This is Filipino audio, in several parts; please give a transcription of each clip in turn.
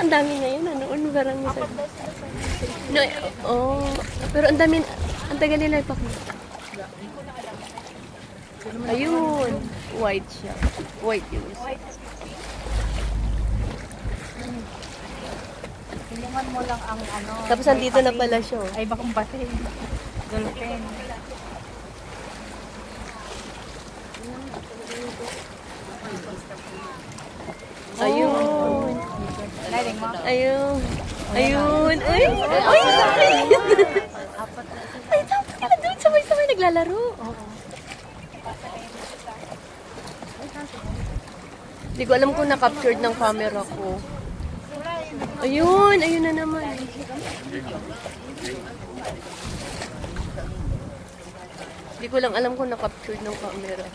ang dami ngayon. Noon parang isa. No, oh, pero ang dami, ang tagal nila ipakita. Ayun, white siya. White yun. Tulungan mo lang ang ano. Tapos andito na pala siya. Ay, bakong bati. Dolphin. Ayun. Lighting mo? Ayun. Ayun. Ay! Ay! Ay, tapos sila doon. Sabay-sabay naglalaro. Hindi ko alam kung na-captured ng camera ko. Ayun. Ayun na naman. Hindi ko lang alam kung na-captured ng camera.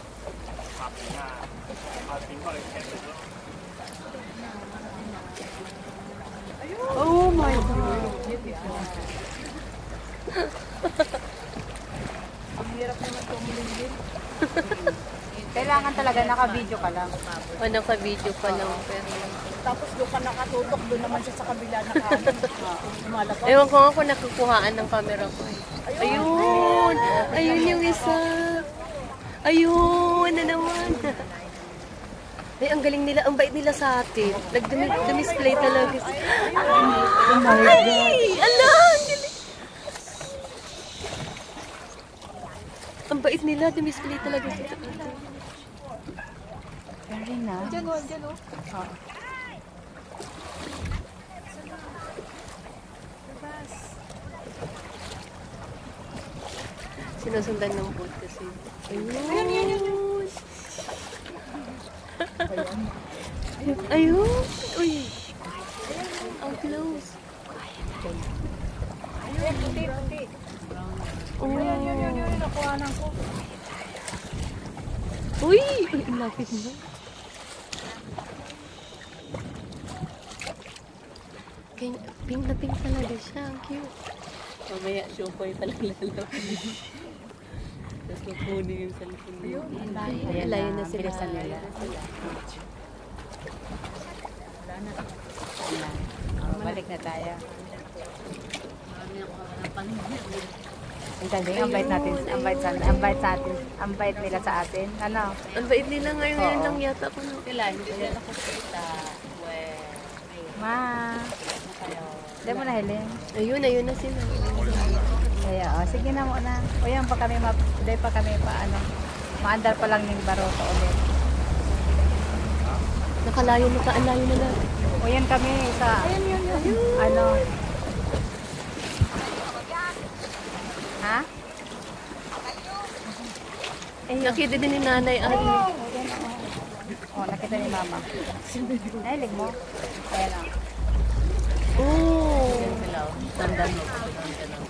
Oh my God. Ang hirap naman kumulingin. Kailangan talaga naka-video ka lang. O, naka-video pa lang. Pero... Tapos doon ka nakatutok, doon naman siya sa kabila na kanin. Lumalabas. Ewan ko nga kung nakukuhaan ng camera ko. Ayun! Ayun yung isa. Ayun na naman. Ay, ang galing nila. Ang bait nila sa atin. Nag-display talaga. Ay! Ala! Ang galing. Ang bait nila. Display talaga sa atin. Very nice. Diyan o, diyan o. Sinusundan ng boat kasi. Ayun! Ayun! Uy! Ang close. Ayun, puti. Oh. Yun. Nakuhanan ko. Uy! Uy, ang lapit mo. Pink na pink talaga siya. Ang cute. Mamaya, show-boy palang lalaki. Tapos kukunin yung cellphone mo. Ayun, layo na sila. Wala na. Balik na tayo. Ang galing, ang bait natin. Ang bait nila sa atin. Ano? Ang bait nila ngayon. Ngayon lang yata ko. Kailan? Hindi sila nakakita. Ma. Hindi mo na hiling. Ayun na sila. Kaya, sige na muna. O yan pa kami, hindi pa kami maandar pa lang ng Baroto ulit. Nakalayo na taan, layo na lang. O yan kami sa, ano. Ha? Nakita din ni nanay. Nakita ni mama. Nahilig mo? Ayan o. Oh! Tandaan mo. Tandaan ka lang.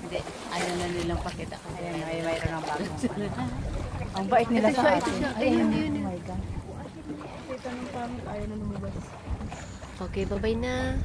Hindi. Ayaw na nilang pakita. Ayan, mayroon ng bagong Ang bait nila sa atin. Ayun. Oh my God. Kita ng pangit, ayaw na lumabas. Okay, bye-bye na.